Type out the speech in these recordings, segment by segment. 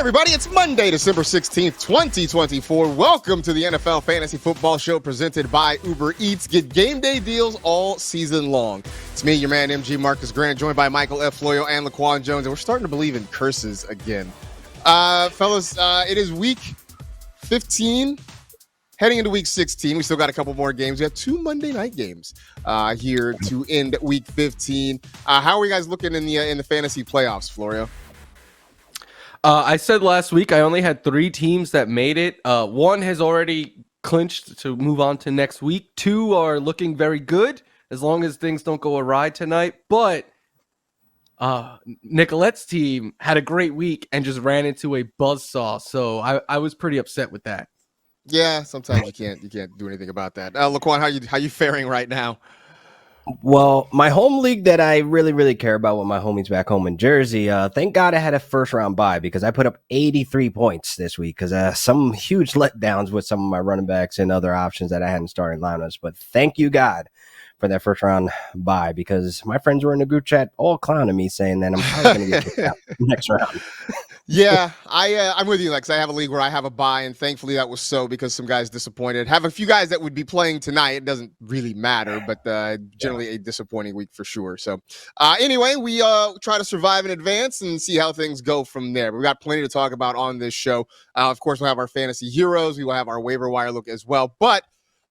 everybody, it's Monday, December 16th, 2024. Welcome to the NFL Fantasy Football Show presented by Uber Eats. Get game day deals all season long. It's me, your man, MG Marcus Grant, joined by Michael F. Floyo and Laquan Jones, and we're starting to believe in curses again. Fellas, it is week 15, heading into week 16. We still got a couple more games. We have 2 Monday night games here to end week 15. How are you guys looking in the fantasy playoffs, Florio? I said last week I only had 3 teams that made it. One has already clinched to move on to next week. 2 are looking very good as long as things don't go awry tonight. But Nicolette's team had a great week and just ran into a buzzsaw. So I was pretty upset with that. Yeah, sometimes you can't do anything about that. Laquan, how you faring right now? Well, my home league that I really care about with my homies back home in Jersey, thank God I had a first round bye because I put up 83 points this week because some huge letdowns with some of my running backs and other options that I hadn't started in lineups. But thank you, God, for that first round bye because my friends were in the group chat all clowning me saying that I'm probably going to get kicked out next round. Yeah, I'm with you, Lex. I have a league where I have a bye, and thankfully that was so because some guys disappointed. Have a few guys that would be playing tonight. It doesn't really matter, but generally a disappointing week for sure. So anyway, we try to survive in advance and see how things go from there. We've got plenty to talk about on this show. Of course, we'll have our fantasy heroes. We will have our waiver wire look as well. But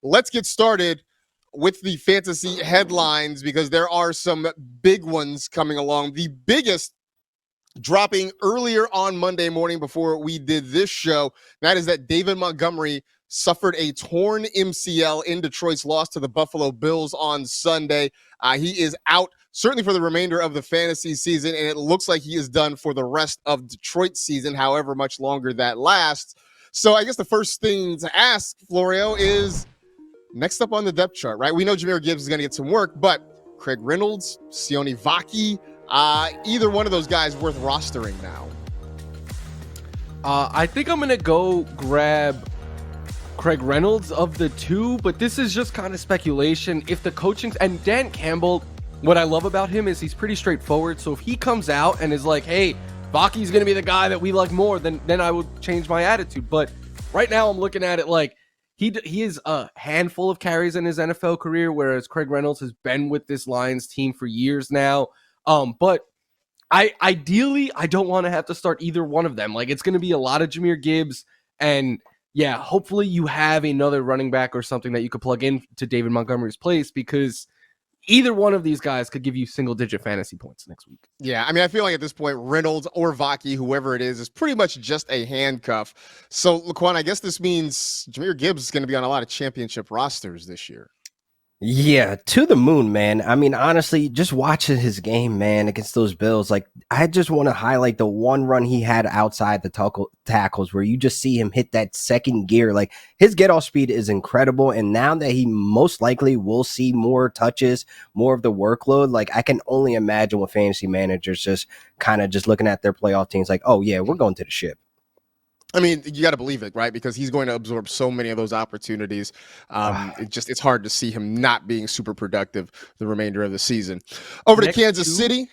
let's get started with the fantasy headlines because there are some big ones coming along. The biggest dropping earlier on Monday morning before we did this show. That is that David Montgomery suffered a torn MCL in Detroit's loss to the Buffalo Bills on Sunday. He is out certainly for the remainder of the fantasy season, and it looks like he is done for the rest of Detroit's season, however much longer that lasts. So I guess the first thing to ask, Florio, is next up on the depth chart, right? We know Jahmyr Gibbs is going to get some work, but Craig Reynolds, Sione Vaki, either one of those guys worth rostering now? I think I'm going to go grab Craig Reynolds of the 2, but this is just kind of speculation. If the coaching and Dan Campbell, what I love about him is he's pretty straightforward. So if he comes out and is like, hey, Vaki's going to be the guy that we like more, then I will change my attitude. But right now I'm looking at it like he is a handful of carries in his NFL career, whereas Craig Reynolds has been with this Lions team for years now. But I don't want to have to start either one of them. Like, it's going to be a lot of Jahmyr Gibbs, and yeah, hopefully you have another running back or something that you could plug in to David Montgomery's place because either one of these guys could give you single-digit fantasy points next week. Yeah, I mean, I feel like at this point, Reynolds or Vaki, whoever it is pretty much just a handcuff. So, Laquan, I guess this means Jahmyr Gibbs is going to be on a lot of championship rosters this year. Yeah, to the moon, man. I mean, honestly, just watching his game, man, against those Bills, like, I just want to highlight the one run he had outside the tackles where you just see him hit that second gear. Like, his get-off speed is incredible, and now that he most likely will see more touches, more of the workload, like, I can only imagine what fantasy managers just kind of just looking at their playoff teams like, oh, yeah, we're going to the ship. I mean, you got to believe it, right? Because he's going to absorb so many of those opportunities. It's hard to see him not being super productive the remainder of the season. Over to Kansas City.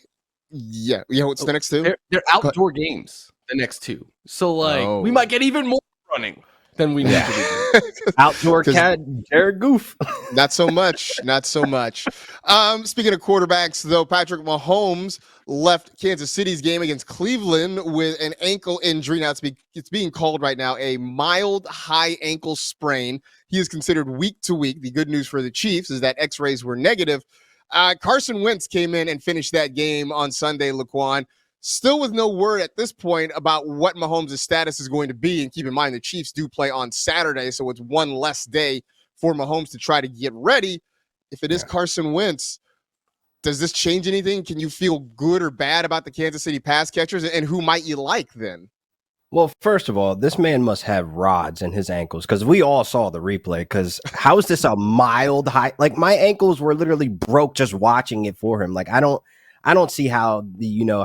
Yeah. What's the next 2? They're outdoor games, the next 2. So, we might get even more running than we need to do. Outdoor cat, Jared Goof. Not so much. Speaking of quarterbacks, though, Patrick Mahomes left Kansas City's game against Cleveland with an ankle injury. Now it's being called right now a mild high ankle sprain. He is considered week to week. The good news for the Chiefs is that x-rays were negative. Carson Wentz came in and finished that game on Sunday, Laquan. Still with no word at this point about what Mahomes' status is going to be. And keep in mind, the Chiefs do play on Saturday, so it's one less day for Mahomes to try to get ready. If it is Carson Wentz, does this change anything? Can you feel good or bad about the Kansas City pass catchers? And who might you like then? Well, first of all, this man must have rods in his ankles because we all saw the replay. Because how is this a mild high? Like, my ankles were literally broke just watching it for him. Like, I don't see how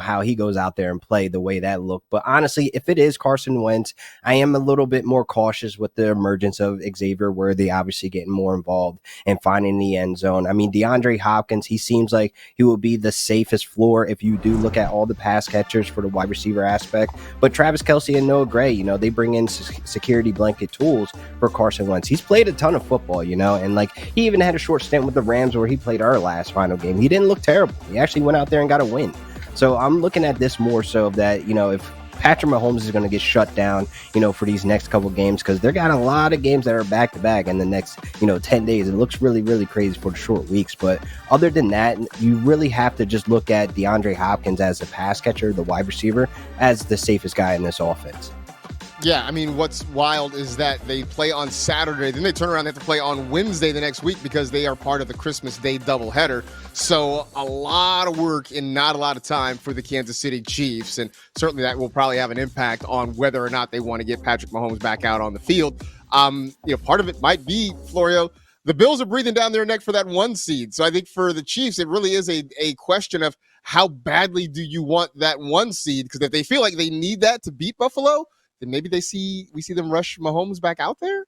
how he goes out there and play the way that looked. But honestly, if it is Carson Wentz, I am a little bit more cautious with the emergence of Xavier Worthy, obviously getting more involved and finding the end zone. I mean, DeAndre Hopkins, he seems like he will be the safest floor if you do look at all the pass catchers for the wide receiver aspect. But Travis Kelce and Noah Gray, they bring in security blanket tools for Carson Wentz. He's played a ton of football, and like he even had a short stint with the Rams where he played our last final game. He didn't look terrible. He actually went out there and got a win. So I'm looking at this more so that, if Patrick Mahomes is going to get shut down, for these next couple games, because they got a lot of games that are back to back in the next, 10 days. It looks really, really crazy for the short weeks. But other than that, you really have to just look at DeAndre Hopkins as the pass catcher, the wide receiver, as the safest guy in this offense. Yeah, I mean, what's wild is that they play on Saturday, then they turn around and have to play on Wednesday the next week because they are part of the Christmas Day doubleheader. So a lot of work and not a lot of time for the Kansas City Chiefs, and certainly that will probably have an impact on whether or not they want to get Patrick Mahomes back out on the field. Part of it might be, Florio, the Bills are breathing down their neck for that 1 seed. So I think for the Chiefs, it really is a question of how badly do you want that 1 seed? Because if they feel like they need that to beat Buffalo, then maybe we see them rush Mahomes back out there.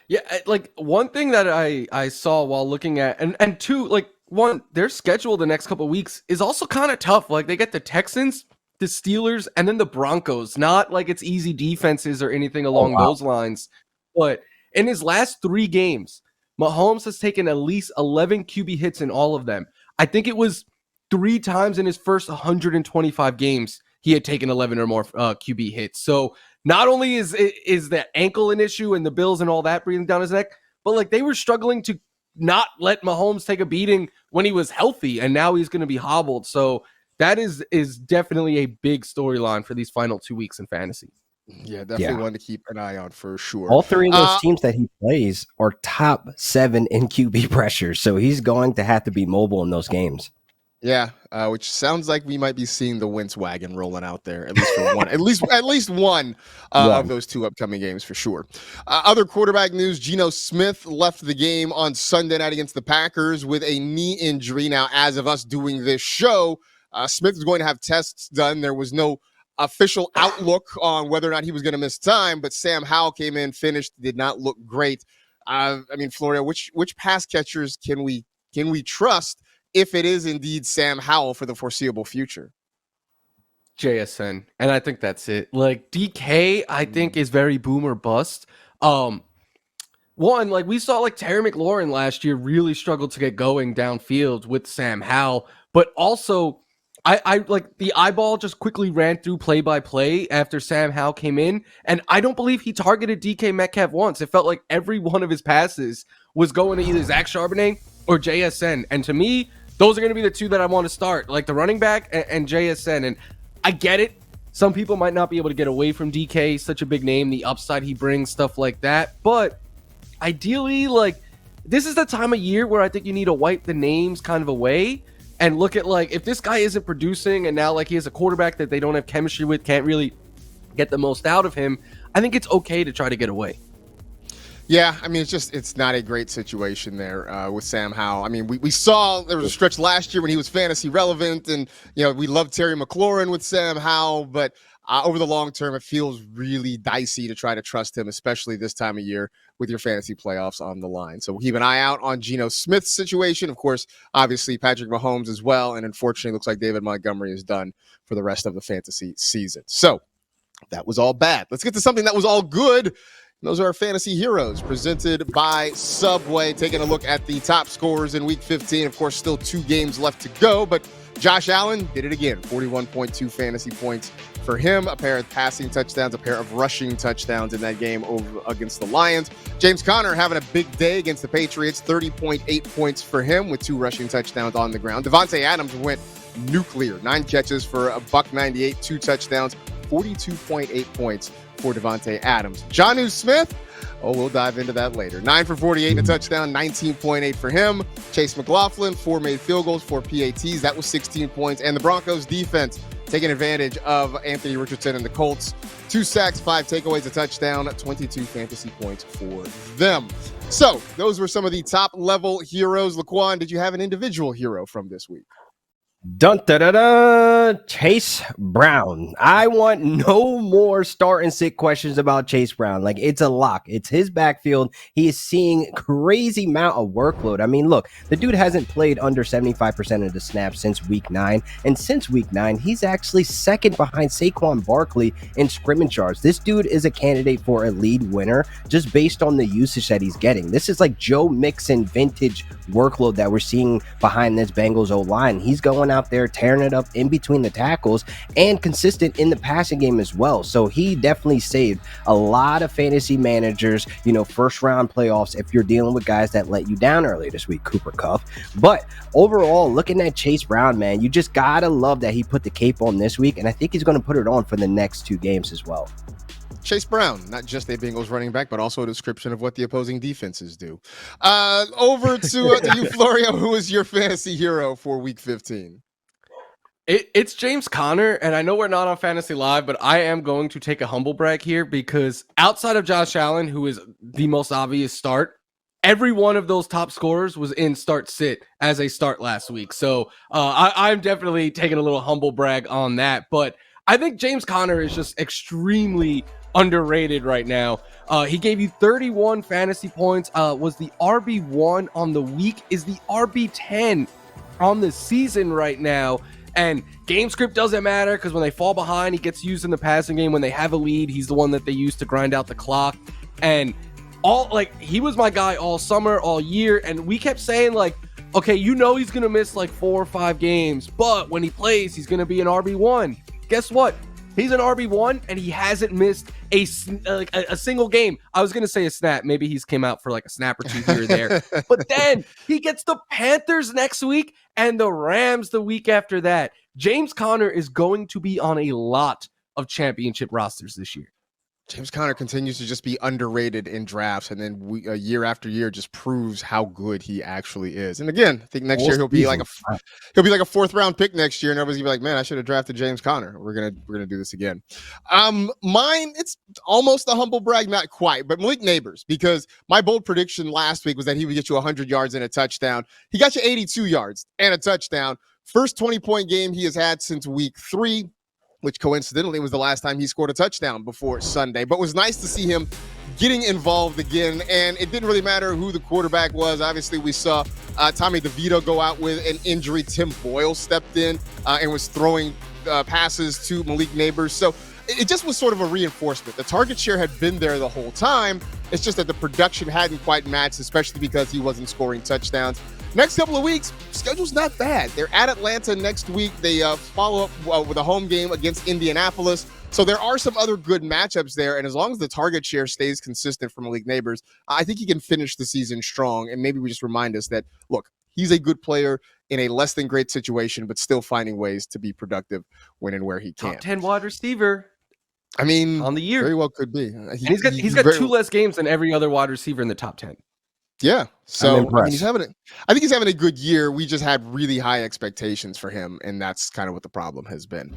Yeah, like one thing that I saw while looking at and two, like one, their schedule the next couple of weeks is also kind of tough. Like they get the Texans, the Steelers, and then the Broncos. Not like it's easy defenses or anything along those lines. But in his last 3 games, Mahomes has taken at least 11 QB hits in all of them. I think it was 3 times in his first 125 games he had taken 11 or more QB hits. So not only is that ankle an issue and the Bills and all that breathing down his neck, but like they were struggling to not let Mahomes take a beating when he was healthy, and now he's going to be hobbled. So that is definitely a big storyline for these final 2 weeks in fantasy. Yeah, definitely one to keep an eye on for sure. All 3 of those teams that he plays are top 7 in QB pressure, so he's going to have to be mobile in those games. Yeah, which sounds like we might be seeing the Wentz wagon rolling out there, at least for one, at least one of those 2 upcoming games for sure. Other quarterback news: Geno Smith left the game on Sunday night against the Packers with a knee injury. Now, as of us doing this show, Smith is going to have tests done. There was no official outlook on whether or not he was going to miss time, but Sam Howell came in, finished, did not look great. I mean, Florida, which pass catchers can we trust if it is indeed Sam Howell for the foreseeable future? JSN. And I think that's it. Like DK, I think is very boom or bust. One, like we saw like Terry McLaurin last year really struggled to get going downfield with Sam Howell, but also I like the eyeball just quickly ran through play by play after Sam Howell came in, and I don't believe he targeted DK Metcalf once. It felt like every one of his passes was going to either Zach Charbonnet or JSN, and to me, those are going to be the 2 that I want to start, like the running back and JSN. And I get it. Some people might not be able to get away from DK, such a big name, the upside he brings, stuff like that. But ideally, like this is the time of year where I think you need to wipe the names kind of away and look at like if this guy isn't producing and now like he has a quarterback that they don't have chemistry with, can't really get the most out of him, I think it's okay to try to get away. Yeah, I mean, it's not a great situation there with Sam Howell. I mean, we saw there was a stretch last year when he was fantasy relevant, and, we loved Terry McLaurin with Sam Howell, but over the long term, it feels really dicey to try to trust him, especially this time of year with your fantasy playoffs on the line. So we'll keep an eye out on Geno Smith's situation. Of course, obviously Patrick Mahomes as well, and unfortunately, it looks like David Montgomery is done for the rest of the fantasy season. So that was all bad. Let's get to something that was all good. Those are our fantasy heroes presented by Subway. Taking a look at the top scorers in week 15. Of course, still 2 games left to go, but Josh Allen did it again. 41.2 fantasy points for him. A pair of passing touchdowns, a pair of rushing touchdowns in that game over against the Lions. James Conner having a big day against the Patriots. 30.8 points for him with 2 rushing touchdowns on the ground. Devontae Adams went nuclear. 9 catches for $198, 2 touchdowns, 42.8 points for Devontae Adams. Jonnu Smith, we'll dive into that later. 9 for 48 and a touchdown, 19.8 for him. Chase McLaughlin, 4 made field goals, 4 PATs. That was 16 points. And the Broncos defense taking advantage of Anthony Richardson and the Colts. 2 sacks, 5 takeaways, a touchdown, 22 fantasy points for them. So those were some of the top level heroes. Laquan, did you have an individual hero from this week? Dun da da da! Chase Brown. I want no more start and sit questions about Chase Brown. Like, it's a lock. It's his backfield. He is seeing crazy amount of workload. I mean, look, the dude hasn't played under 75% of the snaps since week 9, and since week 9, he's actually second behind Saquon Barkley in scrimmage yards. This dude is a candidate for a lead winner just based on the usage that he's getting. This is like Joe Mixon vintage workload that we're seeing behind this Bengals O-line. He's going out there tearing it up in between the tackles and consistent in the passing game as well. So he definitely saved a lot of fantasy managers, first round playoffs if you're dealing with guys that let you down earlier this week, Cooper Kupp. But overall, looking at Chase Brown, man, you just gotta love that he put the cape on this week, and I think he's going to put it on for the next 2 games as well. Chase Brown, not just a Bengals running back, but also a description of what the opposing defenses do. Over to you, Florio. Who is your fantasy hero for Week 15? It's James Conner, and I know we're not on Fantasy Live, but I am going to take a humble brag here because outside of Josh Allen, who is the most obvious start, every one of those top scorers was in start-sit as a start last week. So I'm definitely taking a little humble brag on that. But I think James Conner is just extremely underrated right now. He gave you 31 fantasy points, was the RB1 on the week, is the RB10 on the season right now. And game script doesn't matter because when they fall behind, he gets used in the passing game. When they have a lead, he's the one that they use to grind out the clock. And he was my guy all summer, all year. And we kept saying okay, he's going to miss 4 or 5 games, but when he plays, he's going to be an RB1. Guess what? He's an RB1 and he hasn't missed a single game. I was going to say a snap. Maybe he's came out for a snap or 2 here or there. But then he gets the Panthers next week and the Rams the week after that. James Conner is going to be on a lot of championship rosters this year. James Conner continues to just be underrated in drafts, and then year after year just proves how good he actually is. And again, I think next year he'll be like a 4th round pick next year, and everybody's gonna be like, "Man, I should have drafted James Conner." We're gonna do this again. Mine, it's almost a humble brag, not quite, but Malik Neighbors, because my bold prediction last week was that he would get you 100 yards and a touchdown. He got you 82 yards and a touchdown. First 20-point game he has had since week 3. Which coincidentally was the last time he scored a touchdown before Sunday. But it was nice to see him getting involved again. And it didn't really matter who the quarterback was. Obviously, we saw Tommy DeVito go out with an injury. Tim Boyle stepped in and was throwing passes to Malik Neighbors. So it just was sort of a reinforcement. The target share had been there the whole time. It's just that the production hadn't quite matched, especially because he wasn't scoring touchdowns. Next couple of weeks, schedule's not bad. They're at Atlanta next week. They follow up with a home game against Indianapolis. So there are some other good matchups there. And as long as the target share stays consistent for Malik Neighbors, I think he can finish the season strong. And maybe we just remind us that, look, he's a good player in a less than great situation, but still finding ways to be productive when and where he can. Top 10 wide receiver. I mean, on the year, very well could be. He's got 2 less games than every other wide receiver in the top 10. Yeah, so I mean, I think he's having a good year. We just had really high expectations for him, and that's kind of what the problem has been.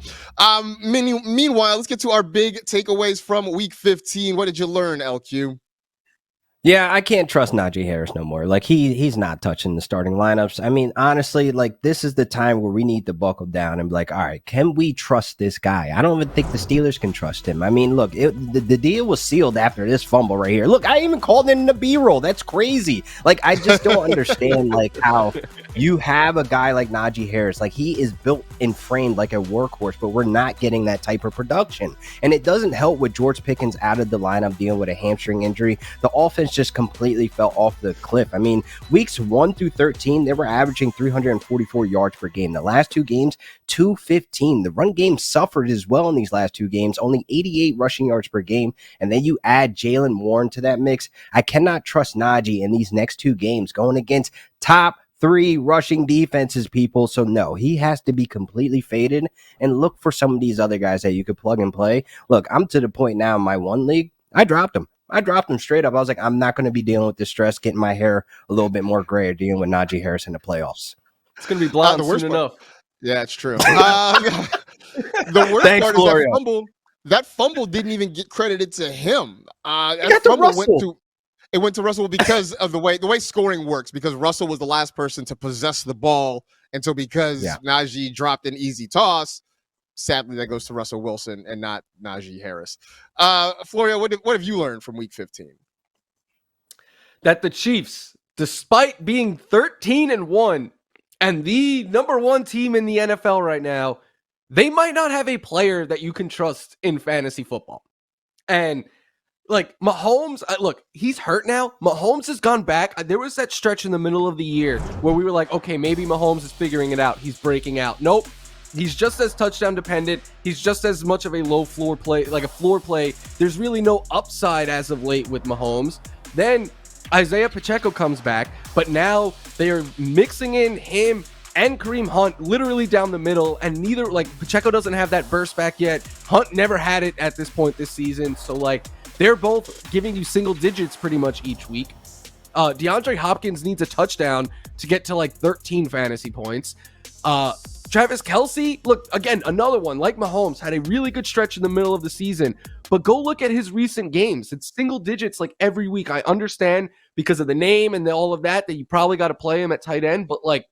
Meanwhile, let's get to our big takeaways from Week 15. What did you learn, LQ? Yeah, I can't trust Najee Harris no more. He's not touching the starting lineups. I mean, honestly, this is the time where we need to buckle down and be like, all right, can we trust this guy? I don't even think the Steelers can trust him. I mean, look, the deal was sealed after this fumble right here. Look, I even called it in the B-roll. That's crazy. I just don't understand how you have a guy like Najee Harris. He is built and framed like a workhorse, but we're not getting that type of production. And it doesn't help with George Pickens out of the lineup dealing with a hamstring injury. The offense just completely fell off the cliff. I mean, weeks 1 through 13, they were averaging 344 yards per game. The last 2 games, 215. The run game suffered as well in these last 2 games, only 88 rushing yards per game. And then you add Jaylen Warren to that mix. I cannot trust Najee in these next 2 games going against top 3 rushing defenses, people. So no, he has to be completely faded and look for some of these other guys that you could plug and play. Look, I'm to the point now in my one league, I dropped him straight up. I was like, I'm not going to be dealing with this stress, getting my hair a little bit more gray, or dealing with Najee Harris in the playoffs. It's going to be blonde soon enough. Yeah, it's true. The worst part is that fumble didn't even get credited to him. That fumble went to It went to Russell because of the way scoring works, because Russell was the last person to possess the ball. And so because Najee dropped an easy toss, sadly that goes to Russell Wilson and not Najee Harris. Florio, what have you learned from week 15? That the Chiefs, despite being 13-1 and the number one team in the NFL right now, they might not have a player that you can trust in fantasy football. And like Mahomes, look, he's hurt now. Mahomes has gone back. There was that stretch in the middle of the year where we were like, okay, maybe Mahomes is figuring it out. He's breaking out. Nope. He's just as touchdown dependent. He's just as much of a low floor play, like a floor play. There's really no upside as of late with Mahomes. Then Isaiah Pacheco comes back, but now they are mixing in him and Kareem Hunt literally down the middle, and neither, like, Pacheco doesn't have that burst back yet. Hunt never had it at this point this season. So like they're both giving you single digits pretty much each week. DeAndre Hopkins needs a touchdown to get to like 13 fantasy points. Travis Kelce, look, again, another one like Mahomes, had a really good stretch in the middle of the season, but go look at his recent games. It's single digits like every week. I understand because of the name and all of that you probably got to play him at tight end, but like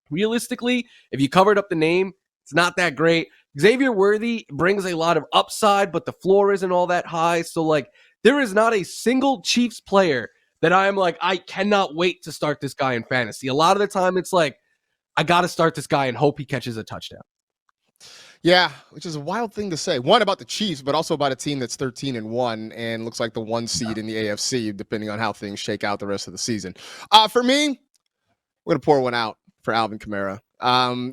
realistically, if you covered up the name, it's not that great. Xavier Worthy brings a lot of upside, but the floor isn't all that high. So like there is not a single Chiefs player that I'm like, I cannot wait to start this guy in fantasy. A lot of the time it's like, I got to start this guy and hope he catches a touchdown. Yeah, which is a wild thing to say. One, about the Chiefs, but also about a team that's 13-1 and looks like the 1 seed in the AFC, depending on how things shake out the rest of the season. For me, we're going to pour one out for Alvin Kamara.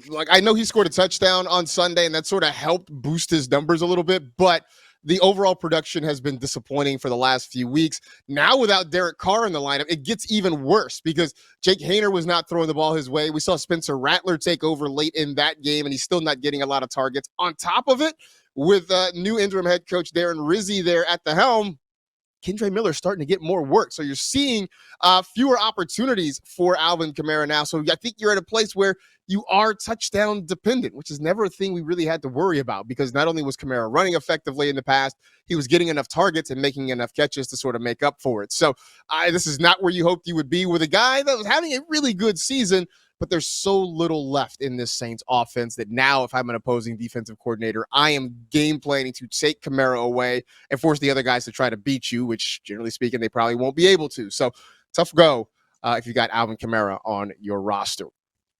Like, I know he scored a touchdown on Sunday, and that sort of helped boost his numbers a little bit, but the overall production has been disappointing for the last few weeks. Now, without Derek Carr in the lineup, it gets even worse because Jake Haener was not throwing the ball his way. We saw Spencer Rattler take over late in that game, and he's still not getting a lot of targets. On top of it, with new interim head coach Darren Rizzi there at the helm, Kendre Miller starting to get more work. So you're seeing fewer opportunities for Alvin Kamara now. So I think you're at a place where you are touchdown dependent, which is never a thing we really had to worry about because not only was Kamara running effectively in the past, he was getting enough targets and making enough catches to sort of make up for it. So this is not where you hoped you would be with a guy that was having a really good season, but there's so little left in this Saints offense that now if I'm an opposing defensive coordinator, I am game planning to take Kamara away and force the other guys to try to beat you, which generally speaking, they probably won't be able to. So tough go if you got Alvin Kamara on your roster.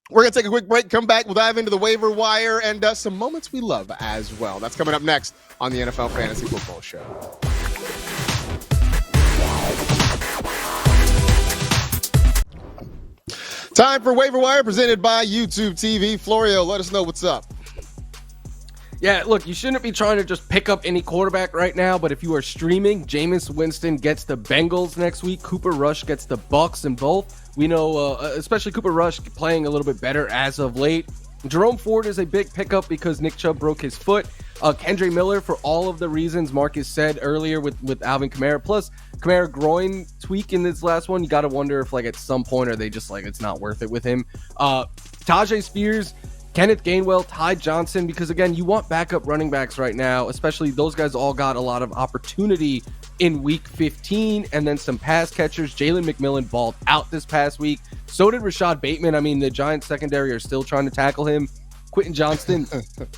We're going to take a quick break, come back, we'll dive into the waiver wire and some moments we love as well. That's coming up next on the NFL Fantasy Football Show. Time for Waiver Wire presented by YouTube TV. Florio, let us know what's up. Yeah, look, you shouldn't be trying to just pick up any quarterback right now, but if you are streaming, Jameis Winston gets the Bengals next week. Cooper Rush gets the Bucks in both. We know, especially Cooper Rush playing a little bit better as of late. Jerome Ford is a big pickup because Nick Chubb broke his foot. Kendre Miller for all of the reasons Marcus said earlier with Alvin Kamara. Plus, Kamara groin tweak in this last one. You got to wonder if like at some point are they just like it's not worth it with him. Tajay Spears, Kenneth Gainwell, Ty Johnson, because again, you want backup running backs right now, especially those guys all got a lot of opportunity in week 15 and then some pass catchers. Jalen McMillan balled out this past week. So did Rashad Bateman. I mean, the Giants secondary are still trying to tackle him. Quentin Johnston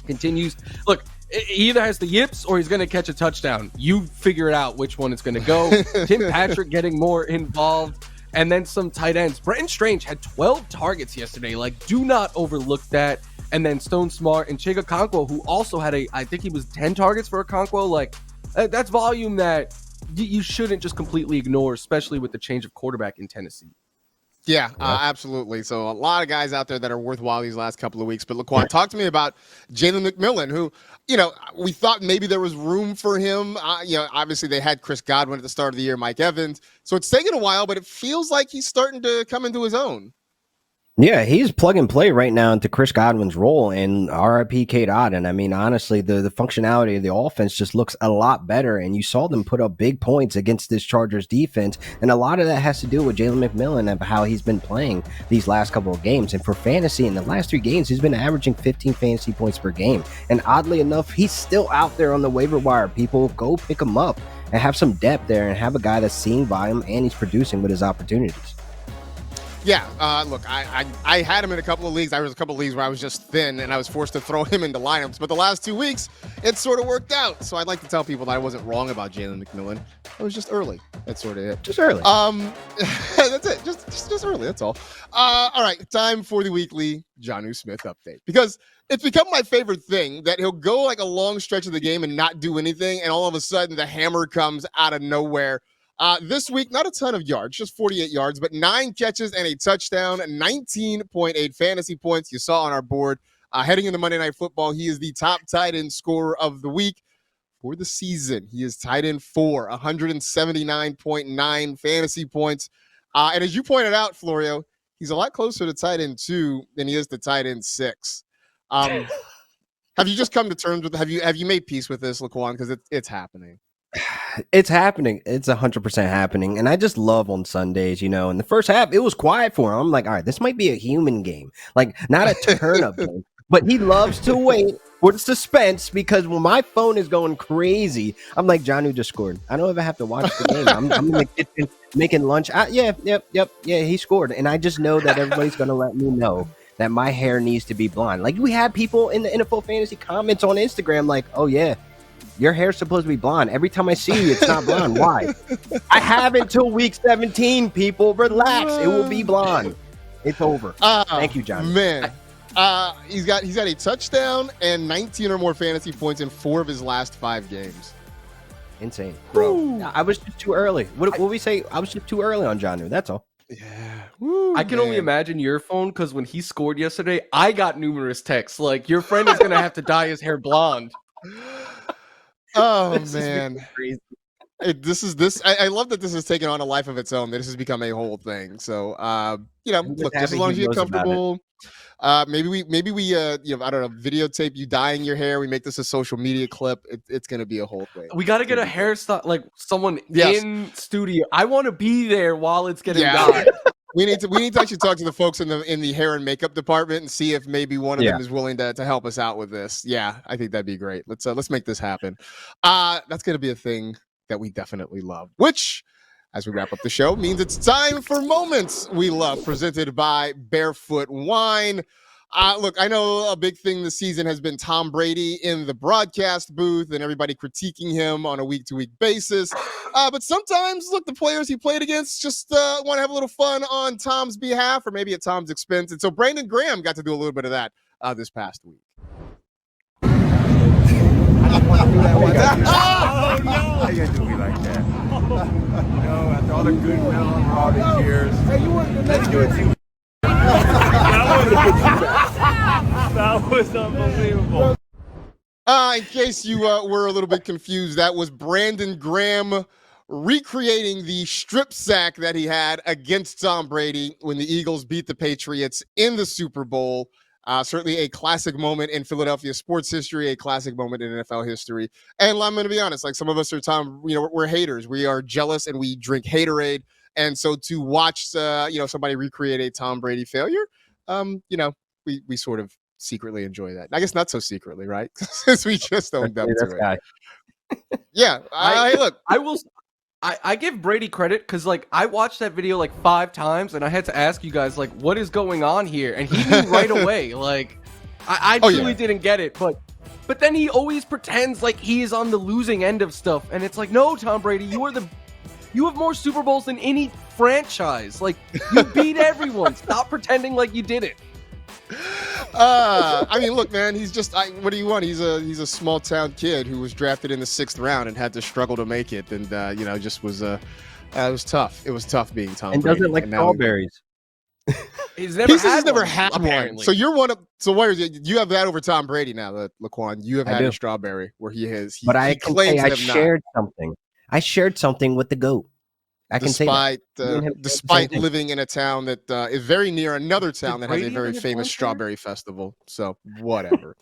continues. Look, he either has the yips or he's going to catch a touchdown. You figure it out which one it's going to go. Tim Patrick getting more involved. And then some tight ends. Brenton Strange had 12 targets yesterday. Like, do not overlook that. And then Stone Smart and Chig Okonkwo, who also had I think he was 10 targets for Okonkwo. Like, that's volume that you shouldn't just completely ignore, especially with the change of quarterback in Tennessee. Yeah, absolutely. So a lot of guys out there that are worthwhile these last couple of weeks. But Laquan, talk to me about Jalen McMillan, who, we thought maybe there was room for him. Obviously they had Chris Godwin at the start of the year, Mike Evans. So it's taken a while, but it feels like he's starting to come into his own. Yeah, he's plug and play right now into Chris Godwin's role and RIP Kate Otten. I mean, honestly, the functionality of the offense just looks a lot better, and you saw them put up big points against this Chargers defense, and a lot of that has to do with Jalen McMillan and how he's been playing these last couple of games. And for fantasy, in the last 3 games, he's been averaging 15 fantasy points per game, and oddly enough, he's still out there on the waiver wire. People, go pick him up. and have some depth there and have a guy that's seeing volume and he's producing with his opportunities. Yeah, look, I had him in a couple of leagues. There was a couple of leagues where I was just thin and I was forced to throw him into lineups. But the last 2 weeks, it sort of worked out. So I'd like to tell people that I wasn't wrong about Jalen McMillan. It was just early. That's sort of it. Just early. That's it. Just early. That's all. All right, time for the weekly Jonnu Smith update, because it's become my favorite thing that he'll go like a long stretch of the game and not do anything, and all of a sudden the hammer comes out of nowhere. This week, not a ton of yards, just 48 yards, but 9 catches and a touchdown, 19.8 fantasy points. You saw on our board heading into Monday Night Football, he is the top tight end scorer of the week for the season. He is tight end 4, 179.9 fantasy points. And as you pointed out, Florio, he's a lot closer to tight end 2 than he is to tight end 6. Have you just come to terms with? Have you made peace with this, Laquan? Because it's happening. It's happening. It's 100% happening. And I just love on Sundays, in the first half, it was quiet for him. I'm like, all right, this might be a human game, like not a turn-up game. But he loves to wait for the suspense, because when my phone is going crazy, I'm like, Jonnu just scored. I don't ever have to watch the game. I'm in the kitchen making lunch. Yeah, he scored. And I just know that everybody's going to let me know that my hair needs to be blonde. Like, we have people in the NFL fantasy comments on Instagram like, oh, yeah, your hair's supposed to be blonde. Every time I see you, it's not blonde. Why? I have until week 17, people. Relax. It will be blonde. It's over. Thank you, John. Man. He's got a touchdown and 19 or more fantasy points in 4 of his last 5 games. Insane. Bro. I was just too early. What we say? I was just too early on Jonnu. That's all. Yeah. I can only imagine your phone, because when he scored yesterday, I got numerous texts like, your friend is going to have to dye his hair blonde. Oh, man. I love that this has taken on a life of its own. That this has become a whole thing. So, look, just as long as you get comfortable, maybe we I don't know, videotape you dyeing your hair. We make this a social media clip. It's going to be a whole thing. We got to get a hairstyle, like someone in studio. I want to be there while it's getting dyed. We need to actually talk to the folks in the hair and makeup department and see if maybe one of them is willing to help us out with this. Yeah, I think that'd be great. Let's make this happen. That's going to be a thing that we definitely love, which, as we wrap up the show, means it's time for Moments We Love, presented by Barefoot Wine. Look, I know a big thing this season has been Tom Brady in the broadcast booth and everybody critiquing him on a week-to-week basis. But sometimes, look, the players he played against just want to have a little fun on Tom's behalf, or maybe at Tom's expense. And so Brandon Graham got to do a little bit of that this past week. Oh, no! How you gonna do me like that? After all the goodwill and all these years, let's do it to you. That was unbelievable. In case you were a little bit confused, that was Brandon Graham recreating the strip sack that he had against Tom Brady when the Eagles beat the Patriots in the Super Bowl. Certainly a classic moment in Philadelphia sports history, a classic moment in NFL history. And I'm going to be honest, like, some of us are we're haters. We are jealous and we drink haterade. And so to watch, somebody recreate a Tom Brady failure, we sort of secretly enjoy that. I guess not so secretly, right? Since we just owned up to it. Yeah. I give Brady credit, because like I watched that video like 5 times and I had to ask you guys, like, what is going on here? And he knew right away. Like, I truly didn't get it, but then he always pretends like he is on the losing end of stuff, and it's like, no, Tom Brady, you have more Super Bowls than any franchise. Like, you beat everyone. Stop pretending like you did it. I mean, look, man, he's just, what do you want? He's a small town kid who was drafted in the 6th round and had to struggle to make it. And, just was, it was tough. It was tough being Tom Brady. And doesn't like strawberries. He's never had one. So you're one of, you have that over Tom Brady now, Laquan. You have had a strawberry where he has. But I shared something. I shared something with the GOAT. I can say that. Despite living in a town that is very near another town that has a very famous strawberry festival. So whatever.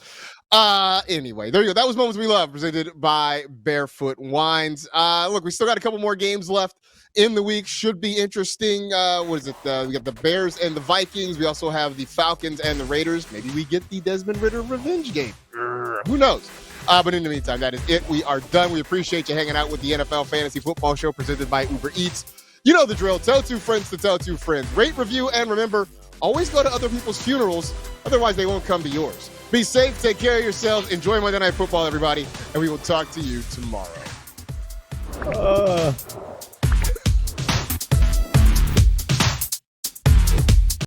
Anyway, there you go. That was Moments We Love, presented by Barefoot Wines. Look, we still got a couple more games left in the week. Should be interesting. What is it? We got the Bears and the Vikings. We also have the Falcons and the Raiders. Maybe we get the Desmond Ridder revenge game. Who knows? But in the meantime, that is it. We are done. We appreciate you hanging out with the NFL Fantasy Football Show presented by Uber Eats. You know the drill. Tell two friends to tell two friends. Rate, review, and remember, always go to other people's funerals. Otherwise, they won't come to yours. Be safe. Take care of yourselves. Enjoy Monday Night Football, everybody. And we will talk to you tomorrow.